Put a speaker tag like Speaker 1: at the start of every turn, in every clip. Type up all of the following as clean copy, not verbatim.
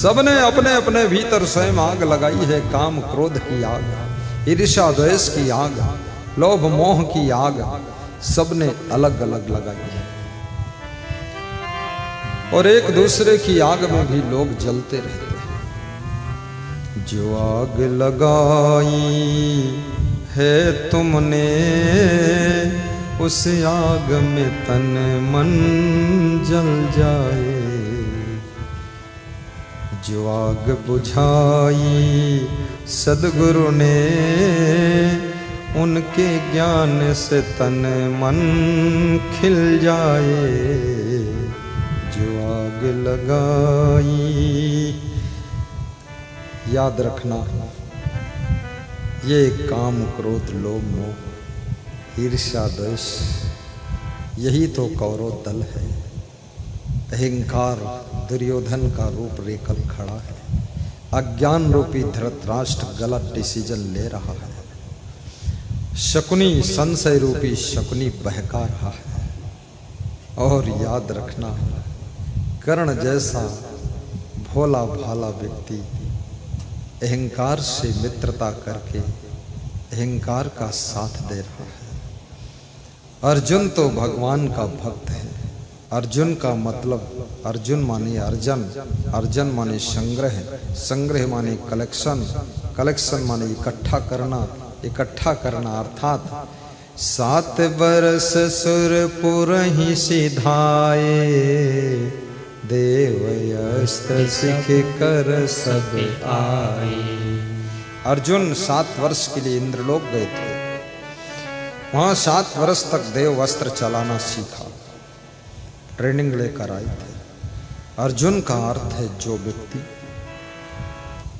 Speaker 1: सबने अपने अपने भीतर स्वयं आग लगाई है, काम क्रोध की आग, ईर्ष्या द्वेष की आग, लोभ मोह की आग, सबने अलग अलग लगाई है। और एक दूसरे की आग में भी लोग जलते रहते हैं। जो आग लगाई है तुमने, उस आग में तन मन जल जाए। जो आग बुझाई सदगुरु ने, उनके ज्ञान से तन मन खिल जाए। जो आग लगाई, याद रखना, ये काम क्रोध लोभ मोह ईर्ष्या द्वेष, यही तो कौरव दल है। अहंकार दुर्योधन का रूप लेकर खड़ा है। अज्ञान रूपी धृतराष्ट्र गलत डिसीजन ले रहा है। शकुनी संशय रूपी शकुनी बहका रहा है। और याद रखना, कर्ण जैसा भोला भाला व्यक्ति अहंकार से मित्रता करके अहंकार का साथ दे रहा है। अर्जुन तो भगवान का भक्त है। अर्जुन का मतलब, अर्जुन माने अर्जन, अर्जन माने संग्रह, संग्रह माने कलेक्शन, कलेक्शन माने इकट्ठा करना, इकट्ठा करना अर्थात 7 बरस सुरपुर ही सिधाए, देवयस्त्र सिख कर सब आए। अर्जुन 7 वर्ष के लिए इंद्रलोक गए थे। वहां 7 वर्ष तक देव वस्त्र चलाना सीखा, ट्रेनिंग लेकर आए थे। अर्जुन का अर्थ है जो व्यक्ति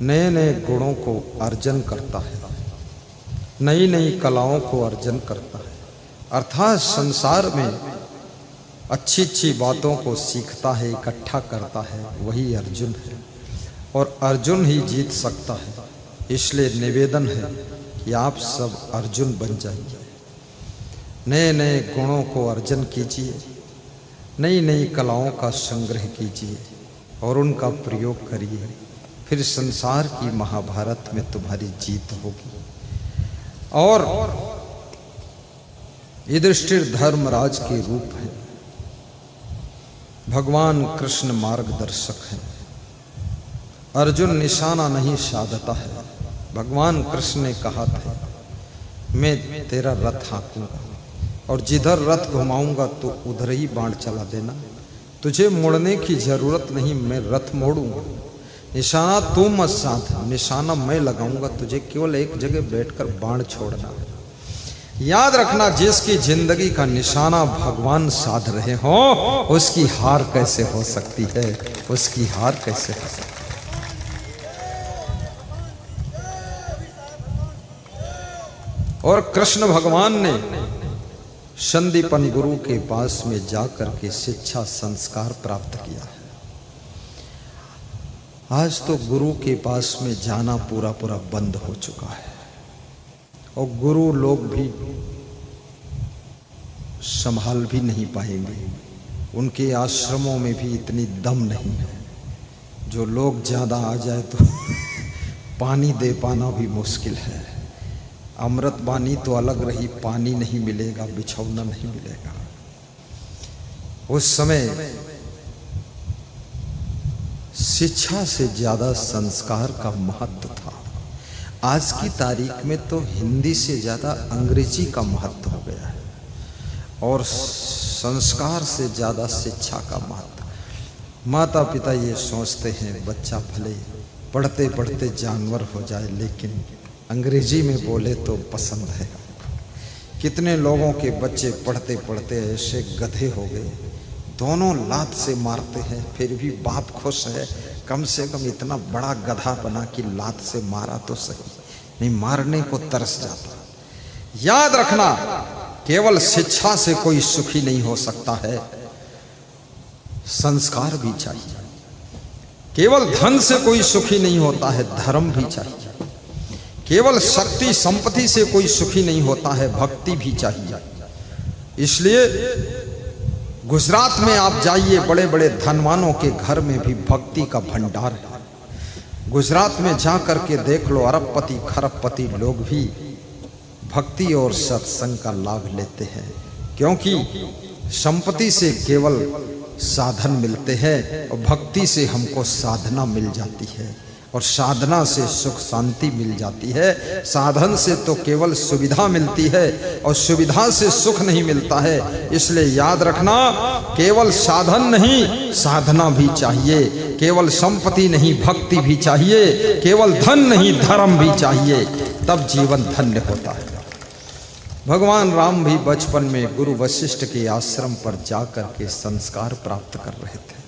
Speaker 1: नए नए गुणों को अर्जन करता है, नई नई कलाओं को अर्जन करता है, अर्थात संसार में अच्छी अच्छी बातों को सीखता है, इकट्ठा करता है, वही अर्जुन है। और अर्जुन ही जीत सकता है। इसलिए निवेदन है कि आप सब अर्जुन बन जाइए। नए नए गुणों को अर्जन कीजिए, नई नई कलाओं का संग्रह कीजिए और उनका प्रयोग करिए। फिर संसार की महाभारत में तुम्हारी जीत होगी। और युधिष्ठिर धर्मराज के रूप है। भगवान कृष्ण मार्गदर्शक है। अर्जुन निशाना नहीं साधता है। भगवान कृष्ण ने कहा था, मैं तेरा रथ हाँकूंगा और जिधर रथ घुमाऊंगा तो उधर ही बाण चला देना, तुझे मोड़ने की जरूरत नहीं, मैं रथ मोड़ूंगा। निशाना तू मत साध, निशाना मैं लगाऊंगा, तुझे केवल एक जगह बैठकर बाण छोड़ना। याद रखना, जिसकी जिंदगी का निशाना भगवान साध रहे हो, उसकी हार कैसे हो सकती है, उसकी हार कैसे हो सकती है। और कृष्ण भगवान ने संदीपन गुरु के पास में जाकर के शिक्षा संस्कार प्राप्त किया है। आज तो गुरु के पास में जाना पूरा पूरा बंद हो चुका है। और गुरु लोग भी संभाल भी नहीं पाएंगे। उनके आश्रमों में भी इतनी दम नहीं है। जो लोग ज्यादा आ जाए तो पानी दे पाना भी मुश्किल है। अमृत बानी तो अलग रही, पानी नहीं मिलेगा, बिछौना नहीं मिलेगा। उस समय शिक्षा से ज्यादा संस्कार का महत्व था। आज की तारीख में तो हिंदी से ज्यादा अंग्रेजी का महत्व हो गया है और संस्कार से ज्यादा शिक्षा का महत्व। माता पिता ये सोचते हैं बच्चा भले पढ़ते पढ़ते जानवर हो जाए, लेकिन अंग्रेजी में बोले तो पसंद है। कितने लोगों के बच्चे पढ़ते पढ़ते ऐसे गधे हो गए, दोनों लात से मारते हैं, फिर भी बाप खुश है, कम से कम इतना बड़ा गधा बना कि लात से मारा तो सही, नहीं मारने को तरस जाता। याद रखना, केवल शिक्षा से कोई सुखी नहीं हो सकता है, संस्कार भी चाहिए। केवल धन से कोई सुखी नहीं होता है, धर्म भी चाहिए। केवल शक्ति संपत्ति से कोई सुखी नहीं होता है, भक्ति भी चाहिए। इसलिए गुजरात में आप जाइए, बड़े बड़े धनवानों के घर में भी भक्ति का भंडार है। गुजरात में जा करके देख लो, अरबपति खरबपति लोग भी भक्ति और सत्संग का लाभ लेते हैं, क्योंकि संपत्ति से केवल साधन मिलते हैं और भक्ति से हमको साधना मिल जाती है, और साधना से सुख शांति मिल जाती है। साधन से तो केवल सुविधा मिलती है और सुविधा से सुख नहीं मिलता है। इसलिए याद रखना, केवल साधन नहीं साधना भी चाहिए, केवल संपत्ति नहीं भक्ति भी चाहिए, केवल धन नहीं धर्म भी चाहिए, तब जीवन धन्य होता है। भगवान राम भी बचपन में गुरु वशिष्ठ के आश्रम पर जाकर के संस्कार प्राप्त कर रहे थे।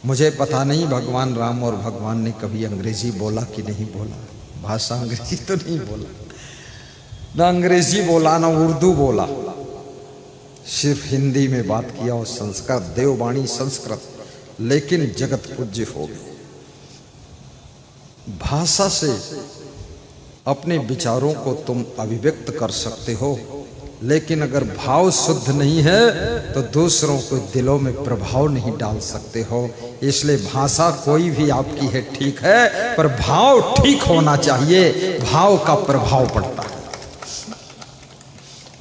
Speaker 1: मुझे पता नहीं भगवान राम और भगवान ने कभी अंग्रेजी बोला कि नहीं बोला, भाषा अंग्रेजी तो नहीं बोला, ना अंग्रेजी बोला ना उर्दू बोला, सिर्फ हिंदी में बात किया और संस्कृत, देववाणी संस्कृत, लेकिन जगत पूज्य हो गए। भाषा से अपने विचारों को तुम अभिव्यक्त कर सकते हो, लेकिन अगर भाव शुद्ध नहीं है तो दूसरों को दिलों में प्रभाव नहीं डाल सकते हो। इसलिए भाषा कोई भी आपकी है ठीक है, पर भाव ठीक होना चाहिए, भाव का प्रभाव पड़ता है।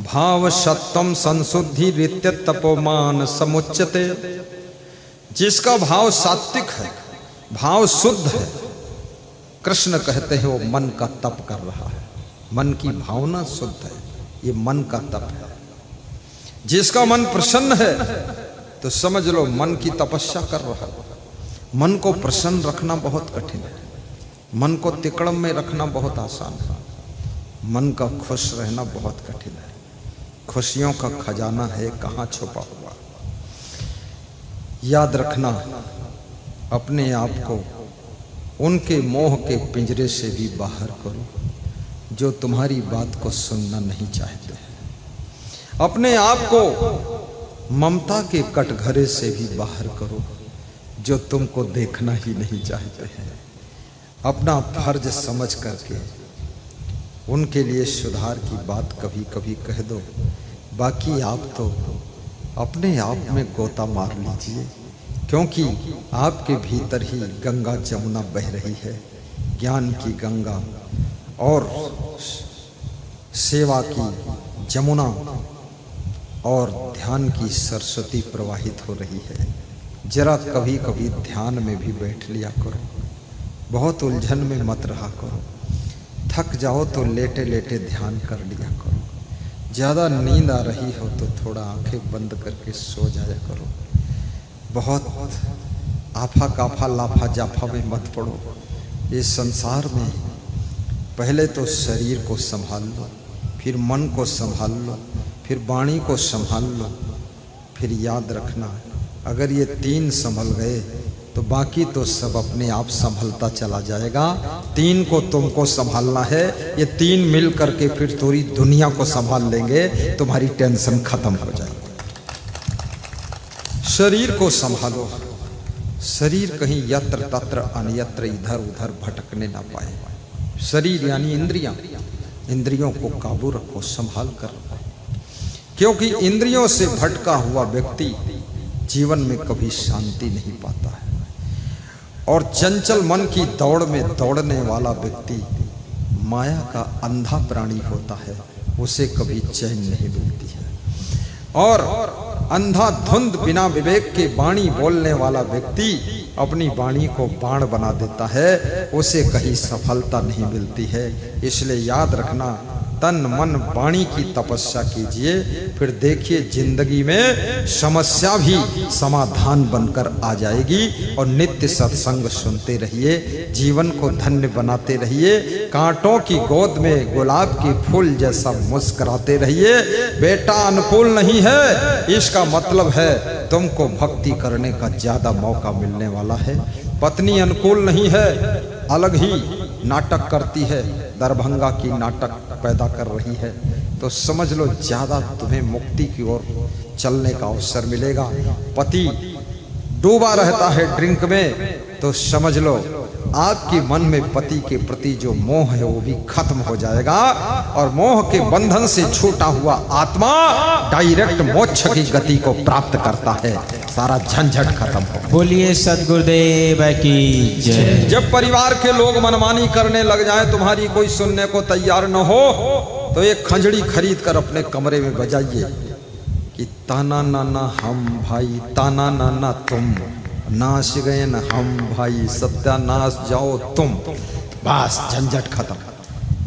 Speaker 1: भाव सत्वम संशुद्धि रित्य तपोमान समुच्यते। जिसका भाव सात्विक है, भाव शुद्ध है, कृष्ण कहते हैं वो मन का तप कर रहा है, मन की भावना शुद्ध है, ये मन का तप है। जिसका मन प्रसन्न है तो समझ लो मन की तपस्या कर रहा है। मन को प्रसन्न रखना बहुत कठिन है, मन को तिकड़म में रखना बहुत आसान है, मन का खुश रहना बहुत कठिन है। खुशियों का खजाना है कहाँ छुपा हुआ। याद रखना, अपने आप को उनके मोह के पिंजरे से भी बाहर करो जो तुम्हारी बात को सुनना नहीं चाहते हैं। अपने आप को ममता के कटघरे से भी बाहर करो जो तुमको देखना ही नहीं चाहते हैं। अपना फर्ज समझ करके उनके लिए सुधार की बात कभी कभी कह दो, बाकी आप तो अपने आप में गोता मार लीजिए, क्योंकि आपके भीतर ही गंगा जमुना बह रही है। ज्ञान की गंगा और सेवा की जमुना और ध्यान की सरस्वती प्रवाहित हो रही है। जरा कभी कभी ध्यान में भी बैठ लिया करो, बहुत उलझन में मत रहा करो। थक जाओ तो लेटे लेटे ध्यान कर लिया करो। ज़्यादा नींद आ रही हो तो थोड़ा आंखें बंद करके सो जाया करो। बहुत आफा काफा लाफा जाफा में मत पड़ो। इस संसार में पहले तो शरीर को संभाल लो, फिर मन को संभाल लो, फिर वाणी को संभाल लो। फिर याद रखना, अगर ये तीन संभल गए तो बाकी तो सब अपने आप संभलता चला जाएगा। तीन को तुमको संभालना है, ये तीन मिल करके फिर पूरी दुनिया को संभाल लेंगे, तुम्हारी टेंशन खत्म हो जाएगी। शरीर को संभालो, शरीर कहीं यत्र तत्र अन्यत्र इधर उधर भटकने ना पाए। शरीर यानी इंद्रियां, इंद्रियों को काबू रखो, संभाल कर रखो, क्योंकि इंद्रियों से भटका हुआ व्यक्ति जीवन में कभी शांति नहीं पाता है। और चंचल मन की दौड़ में दौड़ने वाला व्यक्ति माया का अंधा प्राणी होता है, उसे कभी चैन नहीं मिलती है। और अंधाधुंध बिना विवेक के वाणी बोलने वाला व्यक्ति अपनी वाणी को बाण बना देता है, उसे कहीं सफलता नहीं मिलती है। इसलिए याद रखना, तन मन वाणी की तपस्या कीजिए, फिर देखिए जिंदगी में समस्या भी समाधान बनकर आ जाएगी। और नित्य सत्संग सुनते रहिए, जीवन को धन्य बनाते रहिए, कांटों की गोद में गुलाब के फूल जैसा मुस्कुराते रहिए। बेटा अनुकूल नहीं है, इसका मतलब है तुमको भक्ति करने का ज्यादा मौका मिलने वाला है। पत्नी अनुकूल नहीं है, अलग ही नाटक करती है, दरभंगा की नाटक पैदा कर रही है, तो समझ लो ज्यादा तुम्हें मुक्ति की ओर चलने का अवसर मिलेगा। पति डूबा रहता है ड्रिंक में, तो समझ लो आपके मन में पति के प्रति जो मोह है वो भी खत्म हो जाएगा। और मोह के बंधन से छूटा हुआ आत्मा डायरेक्ट मोक्ष की गति को प्राप्त करता है। सारा झंझट खत्म हो।
Speaker 2: बोलिए सदगुरुदेव की जय।
Speaker 1: जब परिवार के लोग मनमानी करने लग जाए, तुम्हारी कोई सुनने को तैयार न हो, तो एक खंजड़ी खरीद कर अपने कमरे में बजाइए कि ताना नाना हम भाई, ताना नाना तुम, नाश गए न हम भाई, सत्यानाश जाओ तुम। बस झंझट खत्म।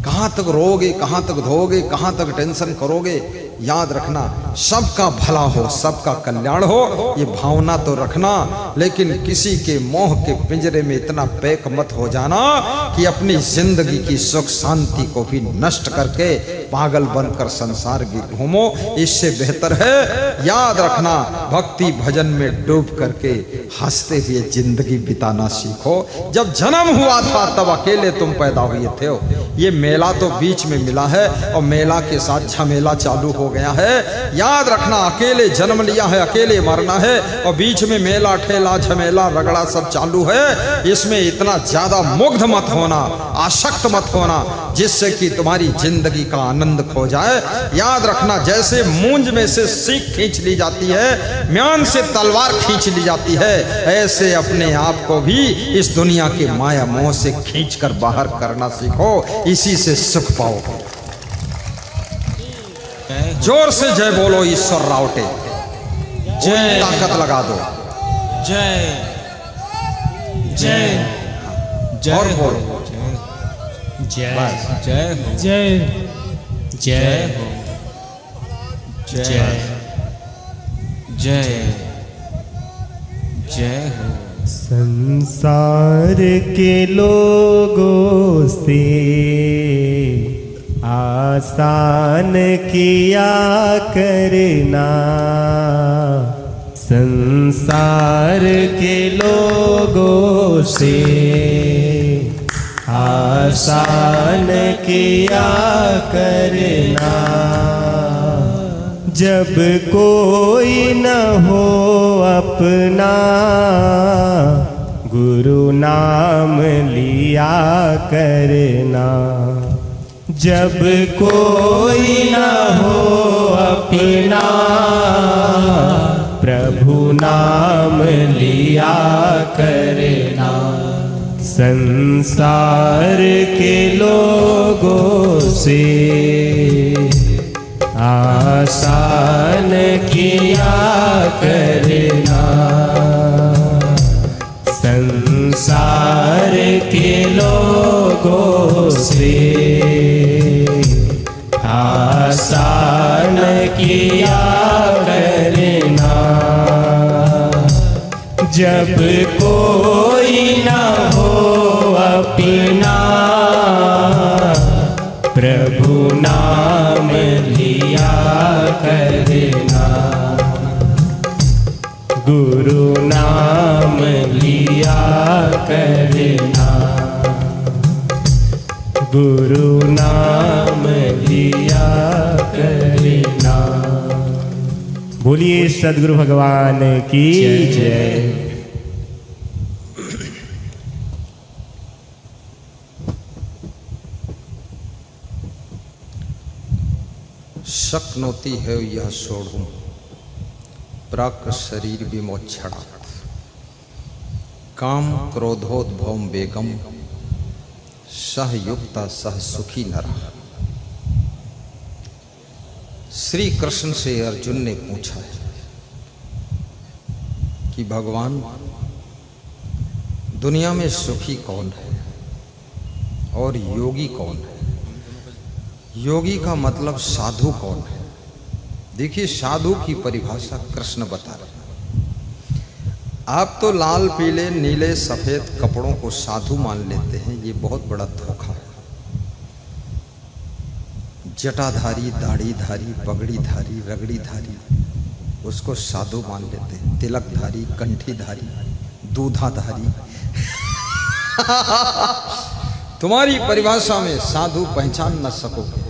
Speaker 1: कहाँ तक रोगे, कहाँ तक धोगे, कहाँ तक टेंशन करोगे? याद रखना, सबका भला हो, सबका कल्याण हो, ये भावना तो रखना, लेकिन किसी के मोह के पिंजरे में इतना पैक मत हो जाना कि अपनी जिंदगी की सुख शांति को भी नष्ट करके पागल बनकर संसार की घूमो। इससे बेहतर है, याद रखना, भक्ति भजन में डूब करके हंसते हुए जिंदगी बिताना सीखो। जब जन्म हुआ था तब अकेले तुम पैदा हुए थे। ये मेला तो बीच में मिला है और मेला के साथ झमेला चालू हो गया है। याद रखना, अकेले जन्म लिया है, अकेले मरना है, और बीच में मेला ठेला झमेला रगड़ा सब चालू है। इसमें इतना ज्यादा मुग्ध मत होना, आसक्त मत होना, जिससे कि तुम्हारी जिंदगी का आनंद खो जाए। याद रखना, जैसे मूंज में से सीख खींच ली जाती है, म्यान से तलवार खींच ली जाती है, ऐसे अपने आप को भी इस दुनिया के माया मोह से खींच कर बाहर करना सीखो। इसी से सुख पाओ। जोर से जय बोलो ईश्वर रावटे, जय ताकत लगा दो।
Speaker 2: जय जय जय
Speaker 1: और बोलो
Speaker 2: जय जय जय जय जय जय जय।
Speaker 3: संसार के लोगों से आसान किया करना, संसार के लोगों से आसान किया करना। जब कोई न हो अपना, गुरु नाम लिया करना। जब कोई न हो अपना, प्रभु नाम लिया करना। संसार के लोगों से आसान किया करना, संसार के लोगों से आसान किया करना। जब कोई न हो अपना, प्रभु नाम लिया करना। गुरु नाम लिया करना, गुरु नाम लिया करना। बोलिए सद्गुरु भगवान की जय।
Speaker 1: शक्नोति है यह सोढ़ूं, प्राक शरीर विमोक्षणा, काम क्रोधोद्भवम बेगम, सह युक्ता सह सुखी नरा। श्री कृष्ण से अर्जुन ने पूछा है कि भगवान, दुनिया में सुखी कौन है और योगी कौन है? योगी का मतलब साधु कौन है? देखिए, साधु की परिभाषा कृष्ण बता रहे हैं। आप तो लाल पीले नीले सफेद कपड़ों को साधु मान लेते हैं, ये बहुत बड़ा धोखा है। जटाधारी, दाढ़ीधारी, पगड़ीधारी, रगड़ीधारी, उसको साधु मान लेते हैं। तिलकधारी, कंठीधारी, दूधाधारी तुम्हारी परिभाषा में साधु पहचान न सकोगे।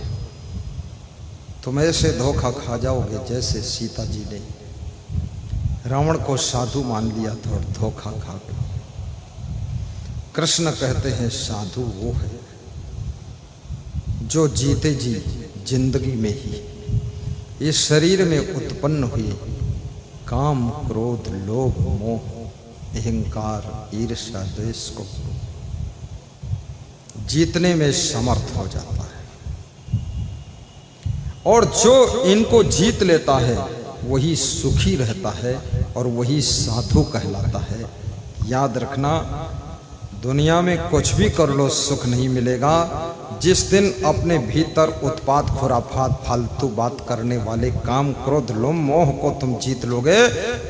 Speaker 1: तुम ऐसे धोखा खा जाओगे जैसे सीता जी ने रावण को साधु मान लिया था और धोखा खा गए। कृष्ण कहते हैं साधु वो है जो जीते जी जिंदगी में ही इस शरीर में उत्पन्न हुए काम, क्रोध, लोभ, मोह, अहंकार, ईर्ष्या, द्वेष को जीतने में समर्थ हो जाता है। और जो इनको जीत लेता है वही सुखी रहता है और वही साधु कहलाता है। याद रखना, दुनिया में कुछ भी कर लो सुख नहीं मिलेगा। जिस दिन अपने भीतर उत्पात, खुराफात, फालतू बात करने वाले काम, क्रोध, लोभ, मोह को तुम जीत लोगे,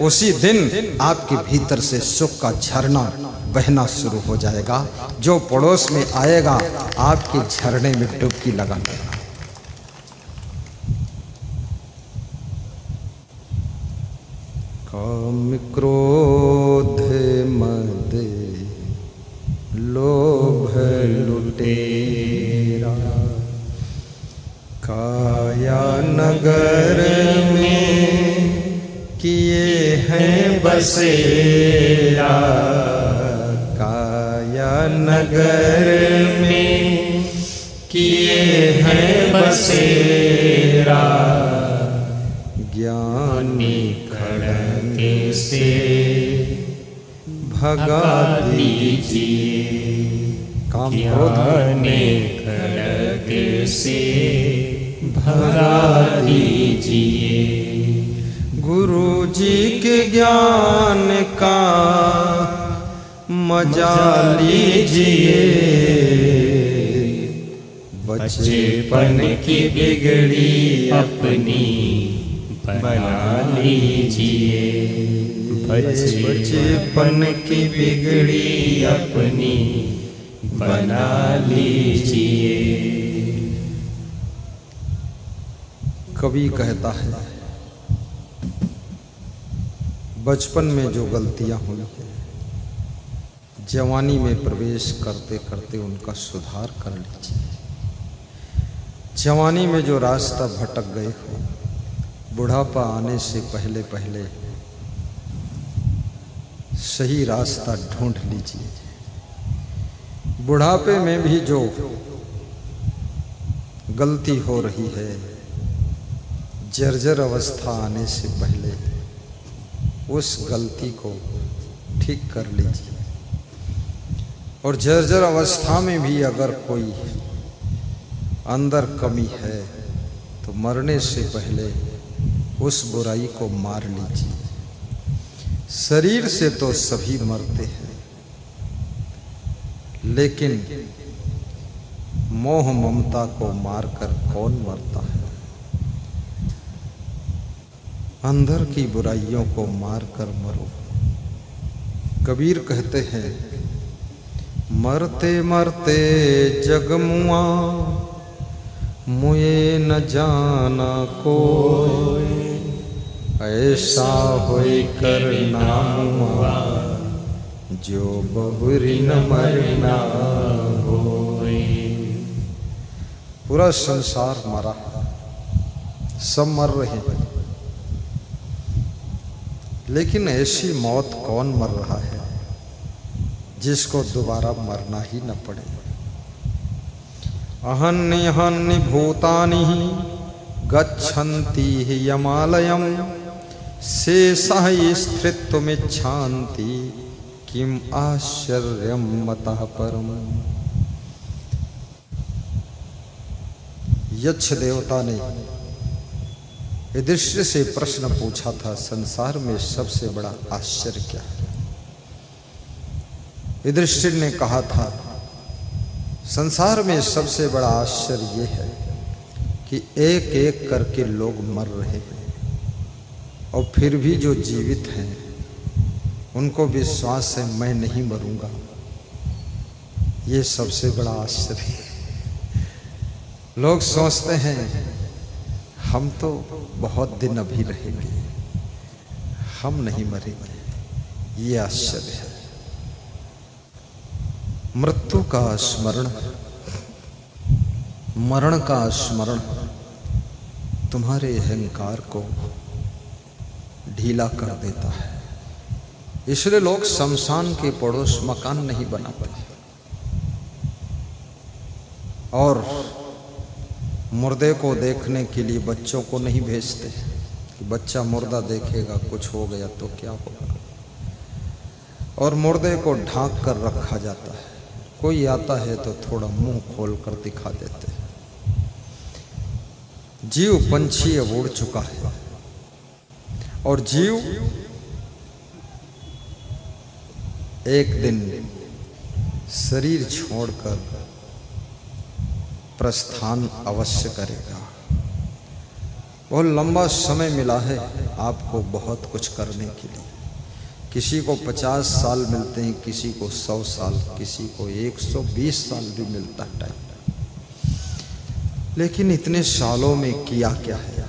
Speaker 1: उसी दिन आपके भीतर से सुख का झरना बहना शुरू हो जाएगा। जो पड़ोस में आएगा आपके झरने में डुबकी लगा देगा। काम, क्रोध, मद, लोभ, लुटेरा, काया नगर में किए हैं बसेरा। काया नगर में किए हैं बसेरा। ज्ञानी खड़गे से भगा दीजिए। काम, क्रोध,
Speaker 3: खड़गे से भगा दीजिए।
Speaker 1: गुरु जी के ज्ञान का मजा लीजिए।
Speaker 3: बचपन की बिगड़ी अपनी बना लीजिए। बचपन की बिगड़ी अपनी बना लीजिए।
Speaker 1: कवि कहता है, बचपन में जो गलतियां हुई हैं, जवानी में प्रवेश करते करते उनका सुधार कर लीजिए। जवानी में जो रास्ता भटक गए हो, बुढ़ापा आने से पहले पहले सही रास्ता ढूंढ लीजिए। बुढ़ापे में भी जो गलती हो रही है, जर्जर अवस्था आने से पहले उस गलती को ठीक कर लीजिए। और जर्जर अवस्था में भी अगर कोई अंदर कमी है तो मरने से पहले उस बुराई को मार लीजिए। शरीर से तो सभी मरते हैं, लेकिन मोह ममता को मारकर कौन मरता है? अंदर की बुराइयों को मारकर मरो। कबीर कहते हैं, मरते मरते जग मुआ, मुए न जाना कोई। ऐसा होए कर ना मुआ, जो बहुरी न मरना होए। पूरा संसार मरा, सब मर रहे हैं, लेकिन ऐसी मौत कौन मर रहा है जिसको दोबारा मरना ही न पड़े। अहन्यहन्य भूतानि गच्छन्ति यमालयम, शेषः स्थितुमिच्छन्ति किम आश्चर्यम मतः परम। यक्ष देवता ने युधिष्ठिर से प्रश्न पूछा था, संसार में सबसे बड़ा आश्चर्य क्या है? युधिष्ठिर ने कहा था, संसार में सबसे बड़ा आश्चर्य ये है कि एक एक करके लोग मर रहे हैं और फिर भी जो जीवित हैं उनको विश्वास है मैं नहीं मरूंगा। ये सबसे बड़ा आश्चर्य है। लोग सोचते हैं हम तो बहुत दिन अभी रहेंगे, हम नहीं मरेंगे। ये आश्चर्य है। मृत्यु का स्मरण, मरण का स्मरण तुम्हारे अहंकार को ढीला कर देता है। इसलिए लोग शमशान के पड़ोस मकान नहीं बनाते और मुर्दे को देखने के लिए बच्चों को नहीं भेजते। कि बच्चा मुर्दा देखेगा कुछ हो गया तो क्या होगा, और मुर्दे को ढांक कर रखा जाता है। कोई आता है तो थोड़ा मुंह खोल कर दिखा देते हैं। जीव पंछी अब उड़ चुका है और जीव एक दिन शरीर छोड़कर प्रस्थान अवश्य करेगा। बहुत लंबा समय मिला है आपको बहुत कुछ करने के लिए। किसी को 50 साल मिलते हैं, किसी को 100 साल, किसी को 120 साल भी मिलता है टाइम। लेकिन इतने सालों में किया क्या है?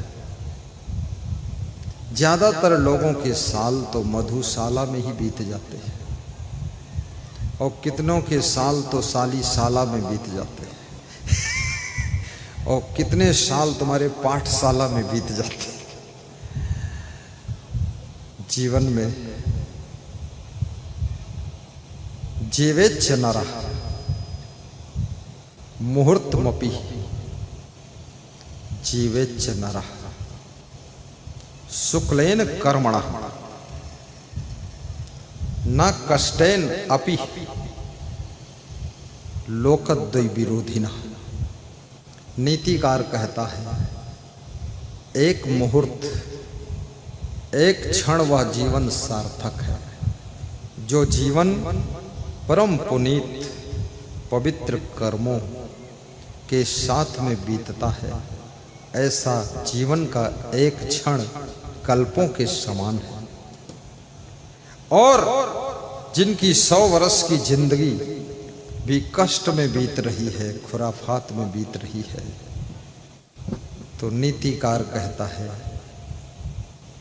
Speaker 1: ज्यादातर लोगों के साल तो मधुशाला में ही बीत जाते हैं और कितनों के साल तो सालीशाला में बीत जाते हैं और कितने साल तुम्हारे पाठशाला में बीत जाते हैं। जीवन में जीवेच्छ नरः मुहूर्तमपि जीवेच्छ नरः शुक्लेन कर्मणः न कष्टेन अपि लोकद्वय विरोधिनः। नीतिकार कहता है एक मुहूर्त, एक क्षण वह जीवन सार्थक है। जो जीवन परम पुनीत पवित्र कर्मों के साथ में बीतता है, ऐसा जीवन का एक क्षण कल्पों के समान है। और जिनकी 100 वर्ष की जिंदगी भी कष्ट में बीत रही है, खुराफात में बीत रही है, तो नीतिकार कहता है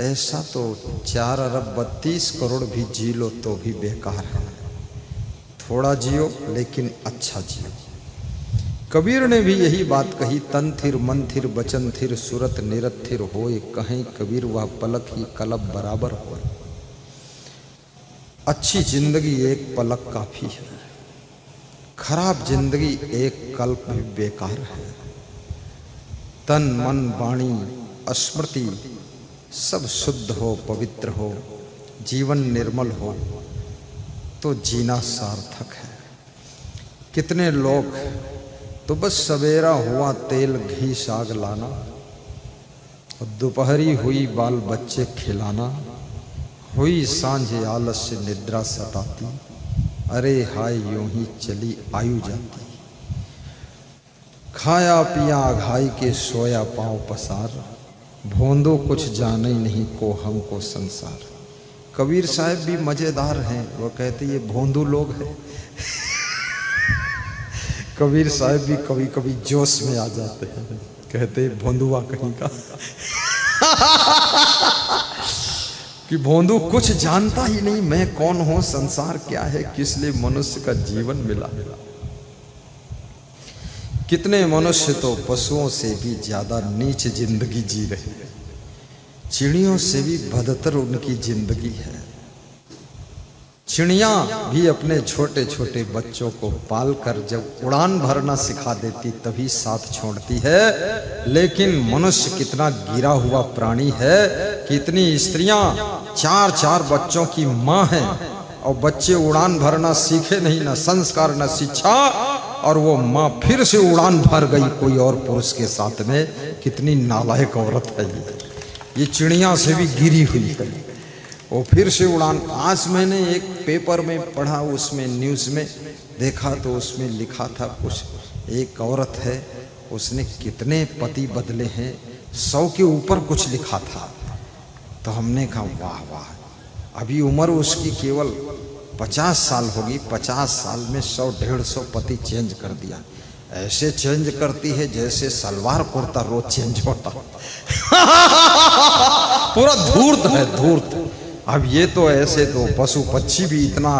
Speaker 1: ऐसा तो 4 अरब 32 करोड़ भी जी लो तो भी बेकार है। थोड़ा जियो लेकिन अच्छा जियो। कबीर ने भी यही बात कही, तन थिर मन थिर बचन थिर सूरत निरत थिर होए, कहीं कबीर वह पलक ही कलब बराबर हो। अच्छी जिंदगी एक पलक काफी है, खराब जिंदगी एक कल्प भी बेकार है। तन मन वाणी स्मृति सब शुद्ध हो, पवित्र हो, जीवन निर्मल हो तो जीना सार्थक है। कितने लोग तो बस सवेरा हुआ तेल घी साग लाना, दोपहरी हुई बाल बच्चे खिलाना, हुई सांझ आलस्य निद्रा सताती, अरे हाय यूं ही चली आयु जाती। खाया पिया घाई के सोया पांव पसार, भोंदो कुछ जाने नहीं को हमको संसार। कबीर साहब भी मजेदार हैं, वो कहते ये भोंदू लोग हैं। कबीर साहब भी कभी कभी जोश में आ जाते हैं, कहते भोंदुआ कहीं का कि भोंदू कुछ जानता ही नहीं, मैं कौन हूं, संसार क्या है, किस लिए मनुष्य का जीवन मिला। कितने मनुष्य तो पशुओं से भी ज्यादा नीच जिंदगी जी रहे हैं, चिड़ियों से भी बदतर उनकी जिंदगी है। चिड़ियां भी अपने छोटे छोटे बच्चों को पालकर जब उड़ान भरना सिखा देती तभी साथ छोड़ती है, लेकिन मनुष्य कितना गिरा हुआ प्राणी है। कितनी स्त्रियां 4-4 बच्चों की मां हैं और बच्चे उड़ान भरना सीखे नहीं, न संस्कार न शिक्षा, और वो माँ फिर से उड़ान भर गई कोई और पुरुष के साथ में। कितनी नालायक औरत है ये चिड़िया से भी गिरी हुई है, वो फिर से उड़ान। आज मैंने एक पेपर में पढ़ा, उसमें न्यूज़ में देखा तो उसमें लिखा था कुछ, एक औरत है उसने कितने पति बदले हैं, 100 के ऊपर कुछ लिखा था। तो हमने कहा वाह वाह, अभी उम्र उसकी केवल 50 साल होगी, 50 साल में 100-150 पति चेंज कर दिया। ऐसे चेंज करती है जैसे सलवार कुर्ता रोज चेंज होता। पूरा धूर्त है, धूर्त। अब ये तो ऐसे तो पशु पक्षी भी इतना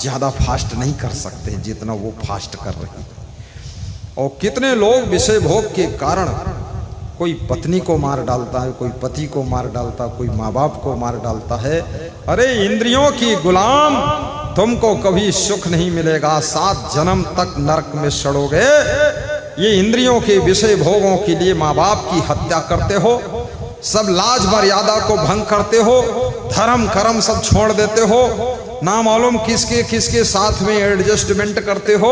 Speaker 1: ज्यादा फास्ट नहीं कर सकते जितना वो फास्ट कर रही है। और कितने लोग विषय भोग के कारण कोई पत्नी को मार डालता है, कोई पति को मार डालता, कोई माँ बाप को मार डालता है। अरे इंद्रियों की गुलाम, तुमको कभी सुख नहीं मिलेगा, 7 जन्म तक नरक में सड़ोगे। ये इंद्रियों के विषय भोगों के लिए माँ बाप की हत्या करते हो, सब लाज मर्यादा को भंग करते हो, धर्म कर्म सब छोड़ देते हो, ना मालूम किसके किसके साथ में एडजस्टमेंट करते हो।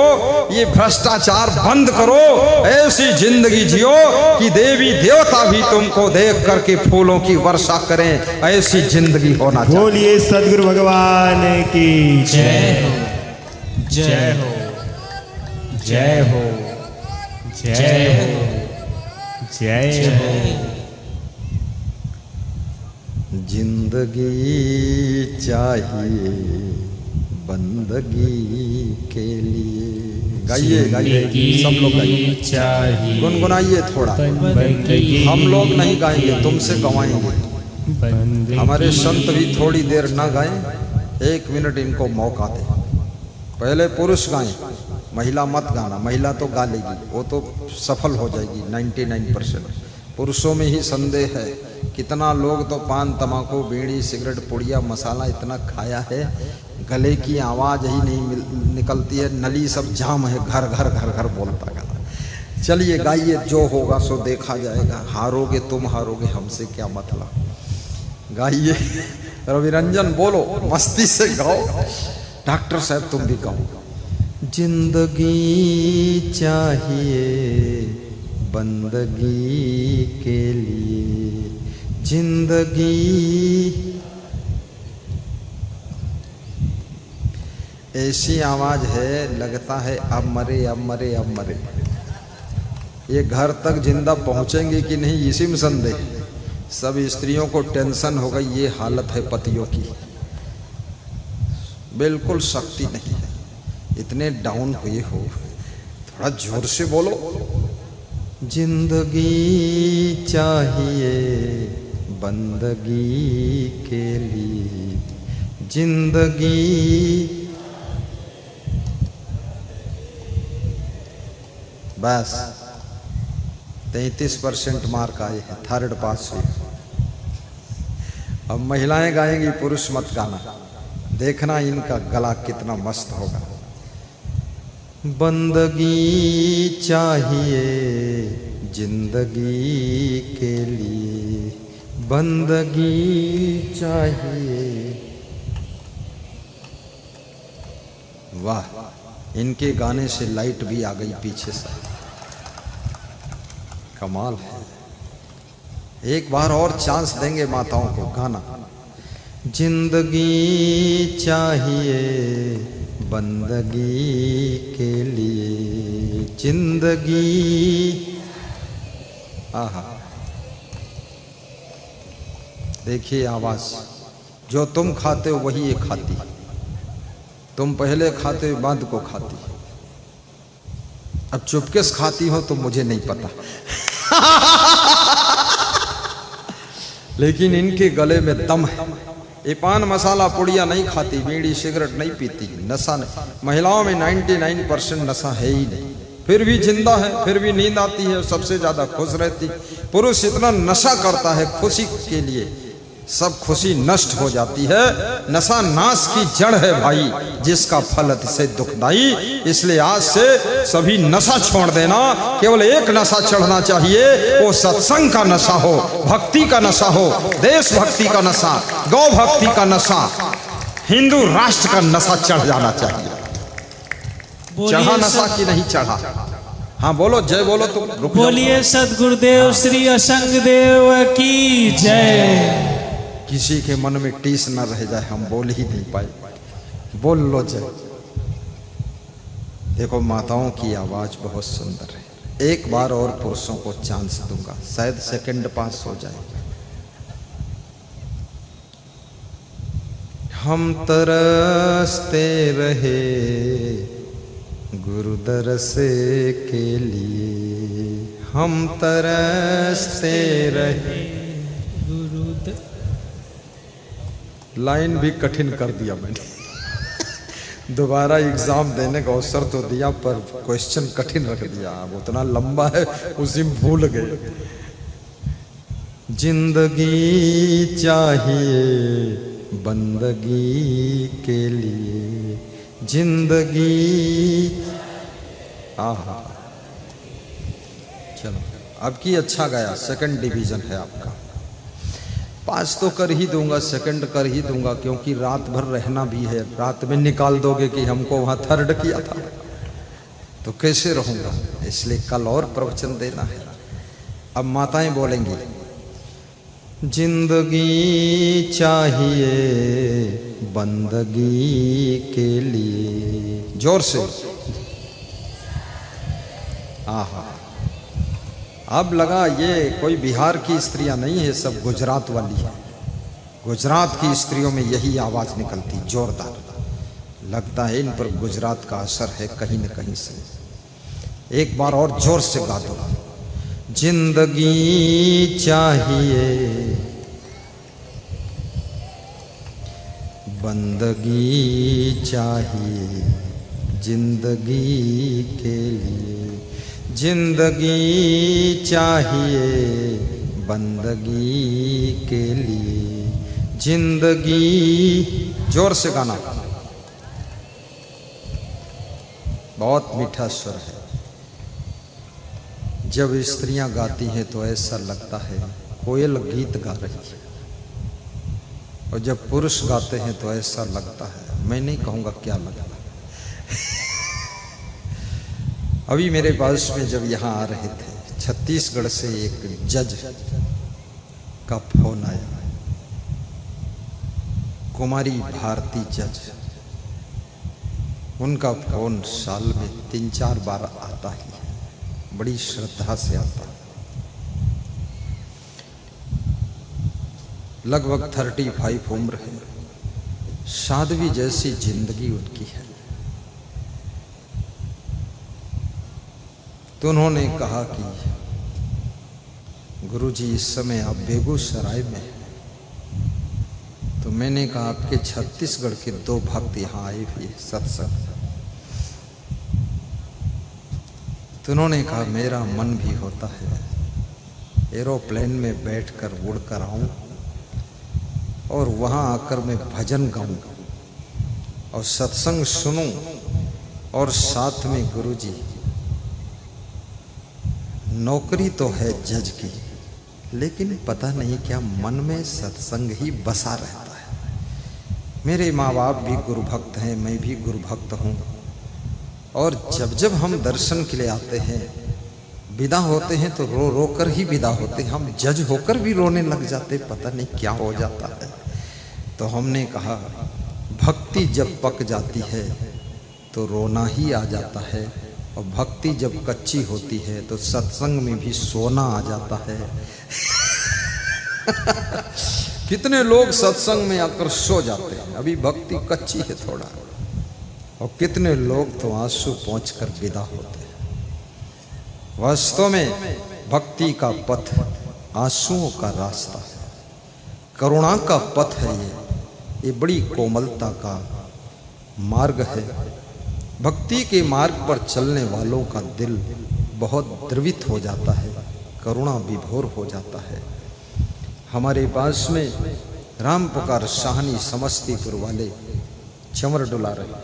Speaker 1: ये भ्रष्टाचार बंद करो, ऐसी जिंदगी जियो कि देवी देवता भी तुमको देख करके फूलों की वर्षा करें, ऐसी जिंदगी होना चाहिए।
Speaker 3: बोलिए सदगुरु भगवान की जय हो, जय हो, जय हो, जय हो, जय हो।
Speaker 1: जिंदगी चाहिए बंदगी के लिए। गाइए गाइए सब लोग गाइए,
Speaker 3: चाहिए
Speaker 1: गुनगुनाइए थोड़ा।
Speaker 3: बंदगी।
Speaker 1: हम लोग नहीं गाएंगे, तुमसे गवाएंगे। हमारे संत भी थोड़ी देर ना गाएं, 1 मिनट इनको मौका दे। पहले पुरुष गाएं, महिला मत गाना। महिला तो गा लेगी, वो तो सफल हो जाएगी 99%। पुरुषों में ही संदेह है। कितना लोग तो पान तमाकू बीड़ी सिगरेट पुड़िया मसाला इतना खाया है, गले की आवाज़ ही नहीं निकलती है, नली सब जाम है, घर घर घर घर बोलता गला। चलिए गाइए, जो होगा सो देखा जाएगा। हारोगे तुम हारोगे, हमसे क्या मतलब। गाइए रविरंजन, बोलो मस्ती से गाओ। डॉक्टर साहब तुम भी गाओ। जिंदगी चाहिए बंदगी के लिए, जिंदगी ऐसी आवाज है, लगता है अब मरे अब मरे अब मरे। ये घर तक जिंदा पहुंचेंगे कि नहीं, इसी में संदेह। सब स्त्रियों को टेंशन हो गई, ये हालत है पतियों की। बिल्कुल शक्ति नहीं है, इतने डाउन हुए हो। थोड़ा जोर से बोलो। जिंदगी चाहिए बंदगी के लिए, जिंदगी। बस 33% मार्क आए हैं, 3rd पास हुई। अब महिलाएं गाएंगी, पुरुष मत गाना। देखना इनका गला कितना मस्त होगा। बंदगी चाहिए जिंदगी के लिए, बंदगी चाहिए। वाह, इनके गाने से लाइट भी आ गई पीछे से, कमाल है। एक बार और चांस देंगे माताओं को गाना। जिंदगी चाहिए बंदगी के लिए, जिंदगी। आहा, देखिए आवाज, जो तुम खाते हो वही ये खाती। तुम पहले खाते हो, बाद को खाती। अब चुपके से खाती हो तो मुझे नहीं पता लेकिन इनके गले में दम है। ये पान मसाला पुड़िया नहीं खाती, बीड़ी सिगरेट नहीं पीती, नशा नहीं। महिलाओं में 99% नशा है ही नहीं, फिर भी जिंदा है, फिर भी नींद आती है, सबसे ज्यादा खुश रहती। पुरुष इतना नशा करता है खुशी के लिए, सब खुशी नष्ट हो जाती है। नशा नाश की जड़ है भाई, जिसका फल अतिशय दुखदाई। इसलिए आज से सभी नशा छोड़ देना, केवल एक नशा चढ़ना चाहिए, वो सत्संग का नशा हो, भक्ति का नशा हो, देशभक्ति का नशा, गौ भक्ति का नशा, हिंदू राष्ट्र का नशा चढ़ जाना चाहिए। चढ़ा नशा कि नहीं चढ़ा? हाँ बोलो, जय बोलो तुम।
Speaker 2: बोलिए सदगुरुदेव श्री असंग देव की जय।
Speaker 1: किसी के मन में टीस न रह जाए, हम बोल ही नहीं पाए। बोल लो जय। देखो माताओं की आवाज बहुत सुंदर है। एक बार और पुरुषों को चांस दूंगा, शायद 2nd पास हो जाए। हम तरसते रहे गुरु दरस के लिए, हम तरसते रहे। लाइन भी कठिन कर दिया मैंने दोबारा एग्जाम देने का अवसर तो दिया, पर क्वेश्चन कठिन रख दिया। अब उतना लंबा है, उसी में भूल गए। जिंदगी चाहिए बंदगी के लिए, जिंदगी। आहा, चलो अब की अच्छा गया, 2nd डिवीजन है आपका। पास तो कर ही दूंगा, सेकंड कर ही दूंगा, क्योंकि रात भर रहना भी है। रात में निकाल दोगे कि हमको वहां थर्ड किया था तो कैसे रहूंगा, इसलिए कल और प्रवचन देना है। अब माताएं बोलेंगी, जिंदगी चाहिए बंदगी के लिए, जोर से। आहा, अब लगा ये कोई बिहार की स्त्रियां नहीं है, सब गुजरात वाली है। गुजरात की स्त्रियों में यही आवाज निकलती, जोरदार। लगता है इन पर गुजरात का असर है कहीं न कहीं से। एक बार और जोर से गा दो, जिंदगी चाहिए बंदगी चाहिए जिंदगी के लिए, जिंदगी चाहिए बंदगी के लिए, जिंदगी। जोर से गाना, बहुत मीठा स्वर है। जब स्त्रियां गाती हैं तो ऐसा लगता है कोयल गीत गा रही है, और जब पुरुष गाते हैं तो ऐसा लगता है, मैं नहीं कहूँगा क्या लगता है। अभी मेरे पास में जब यहाँ आ रहे थे, छत्तीसगढ़ से एक जज का फोन आया, कुमारी भारती जज। उनका फोन साल में 3-4 बार आता ही है, बड़ी श्रद्धा से आता है। लगभग 35 उम्र है, साध्वी जैसी जिंदगी उनकी है। तो उन्होंने कहा कि गुरुजी इस समय आप बेगूसराय में हैं। तो मैंने कहा आपके छत्तीसगढ़ के 2 भक्त यहाँ आए हुए हैं सत्संग। तो उन्होंने कहा मेरा मन भी होता है एरोप्लेन में बैठकर उड़कर आऊं और वहां आकर मैं भजन गाऊं और सत्संग सुनूं, और साथ में गुरुजी नौकरी तो है जज की, लेकिन पता नहीं क्या मन में सत्संग ही बसा रहता है। मेरे माँ बाप भी गुरु भक्त हैं, मैं भी गुरु भक्त हूँ, और जब जब हम दर्शन के लिए आते हैं, विदा होते हैं तो रो रो कर ही विदा होते हैं। हम जज होकर भी रोने लग जाते, पता नहीं क्या हो जाता है। तो हमने कहा भक्ति जब पक जाती है तो रोना ही आ जाता है, और भक्ति जब कच्ची होती है तो सत्संग में भी सोना आ जाता है। कितने लोग सत्संग में आकर सो जाते हैं, अभी भक्ति कच्ची है थोड़ा, और कितने लोग तो आंसू पोंछकर विदा होते हैं। वास्तव में भक्ति का पथ आंसुओं का रास्ता है, करुणा का पथ है। ये बड़ी कोमलता का मार्ग है। भक्ति के मार्ग पर चलने वालों का दिल बहुत द्रवित हो जाता है, करुणा विभोर हो जाता है। हमारे पास में राम पुकार साहनी समस्तीपुर वाले चंवर डुला रहे।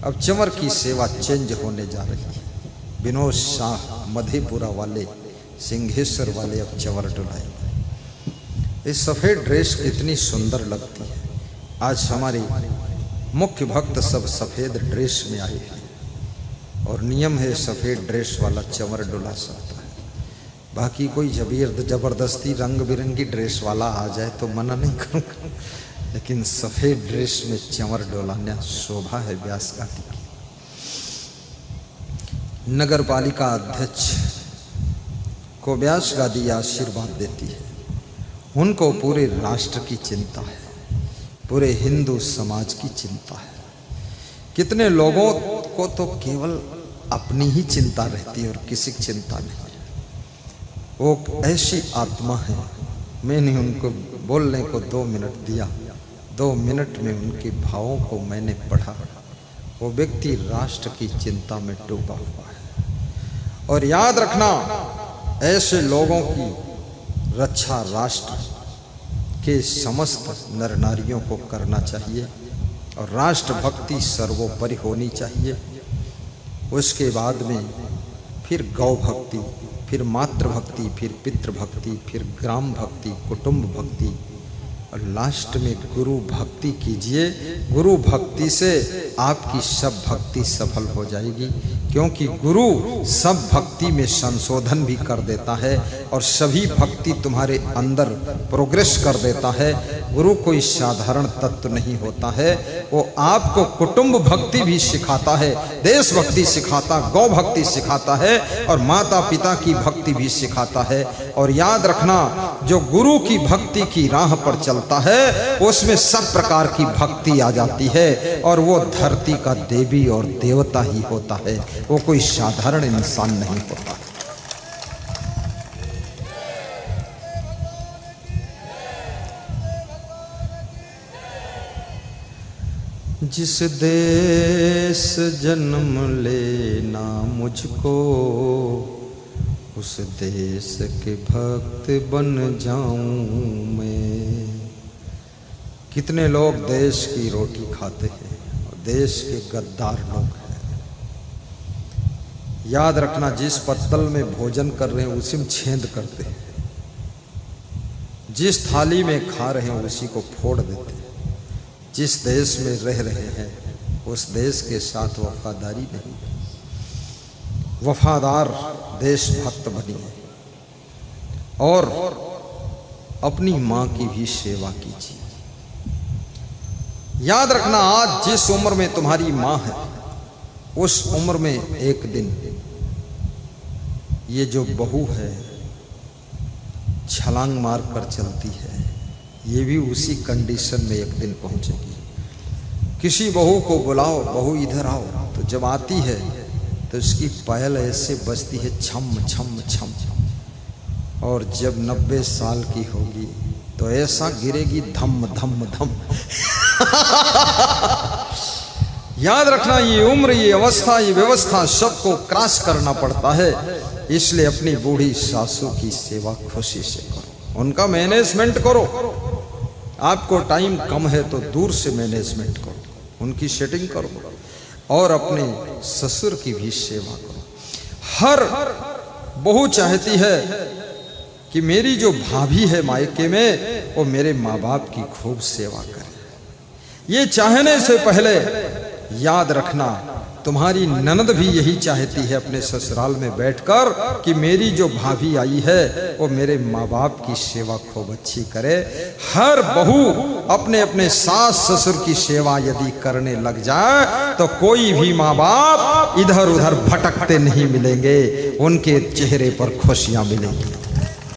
Speaker 1: अब चंवर की सेवा चेंज होने जा रही है। विनोद शाह मधेपुरा वाले, सिंहेश्वर वाले अब चंवर डुलाएंगे। इस सफ़ेद ड्रेस कितनी सुंदर लगती है। आज हमारे मुख्य भक्त सब सफ़ेद ड्रेस में आए हैं, और नियम है सफ़ेद ड्रेस वाला चंवर डुला सकता है। बाकी कोई जबरदस्ती रंग बिरंगी ड्रेस वाला आ जाए तो मना नहीं करूँगा, लेकिन सफ़ेद ड्रेस में चंवर डुलाना शोभा है व्यास घाटी की। नगर पालिका अध्यक्ष को व्यास गादी आशीर्वाद देती है। उनको पूरे राष्ट्र की चिंता है, पूरे हिंदू समाज की चिंता है। कितने लोगों को तो केवल अपनी ही चिंता रहती है और किसी की चिंता नहीं है। वो ऐसी आत्मा है, मैंने उनको बोलने को 2 मिनट दिया, 2 मिनट में उनके भावों को मैंने पढ़ा। वो व्यक्ति राष्ट्र की चिंता में डूबा हुआ है। और याद रखना, ऐसे लोगों की रक्षा राष्ट्र के समस्त नर नारियों को करना चाहिए, और राष्ट्र भक्ति सर्वोपरि होनी चाहिए। उसके बाद में फिर गौ भक्ति, फिर मातृ भक्ति, फिर पितृ भक्ति, फिर ग्राम भक्ति, कुटुंब भक्ति, और लास्ट में गुरु भक्ति कीजिए। गुरु भक्ति से आपकी सब भक्ति सफल हो जाएगी, क्योंकि गुरु सब भक्ति में संशोधन भी कर देता है और सभी भक्ति तुम्हारे अंदर प्रोग्रेस कर देता है। गुरु कोई साधारण तत्व नहीं होता है, वो आपको कुटुंब भक्ति भी सिखाता है, देश भक्ति सिखाता, गौ भक्ति सिखाता है और माता पिता की भक्ति भी सिखाता है। और याद रखना, जो गुरु की भक्ति की राह पर चलता है उसमें सब प्रकार की भक्ति आ जाती है और वो धरती का देवी और देवता ही होता है, वो कोई साधारण इंसान नहीं होता। जिस देश जन्म लेना मुझको, उस देश के भक्त बन जाऊं मैं। कितने लोग देश की रोटी खाते हैं और देश के गद्दार लोग हैं। याद रखना, जिस पत्तल में भोजन कर रहे हैं उसी में छेद करते हैं, जिस थाली में खा रहे हैं उसी को फोड़ देते हैं। जिस देश में रह रहे हैं उस देश के साथ वफादारी नहीं, वफादार देशभक्त बनिए और अपनी माँ की भी सेवा कीजिए। याद रखना, आज जिस उम्र में तुम्हारी माँ है उस उम्र में एक दिन ये जो बहू है छलांग मार कर चलती है, ये भी उसी कंडीशन में एक दिन पहुंचेगी। किसी बहू को बुलाओ, बहू इधर आओ, तो जब आती है तो उसकी पायल ऐसे बजती है छम छम छम, और जब 90 साल की होगी तो ऐसा गिरेगी धम धम धम। याद रखना, ये उम्र, ये अवस्था, ये व्यवस्था सबको क्रॉस करना पड़ता है, इसलिए अपनी बूढ़ी सासू की सेवा खुशी से करो, उनका मैनेजमेंट करो। आपको टाइम कम है तो दूर से मैनेजमेंट करो, उनकी सेटिंग करो और अपने ससुर की भी सेवा करो। हर बहू चाहती है कि मेरी जो भाभी है मायके में वो मेरे माँ बाप की खूब सेवा करे। ये चाहने से पहले याद रखना, तुम्हारी ननद भी यही चाहती है अपने ससुराल में बैठकर कि मेरी जो भाभी आई है वो मेरे माँ बाप की सेवा खूब अच्छी करे। हर बहू अपने अपने सास ससुर की सेवा यदि करने लग जाए तो कोई भी माँ बाप इधर उधर भटकते नहीं मिलेंगे, उनके चेहरे पर खुशियां मिलेंगी।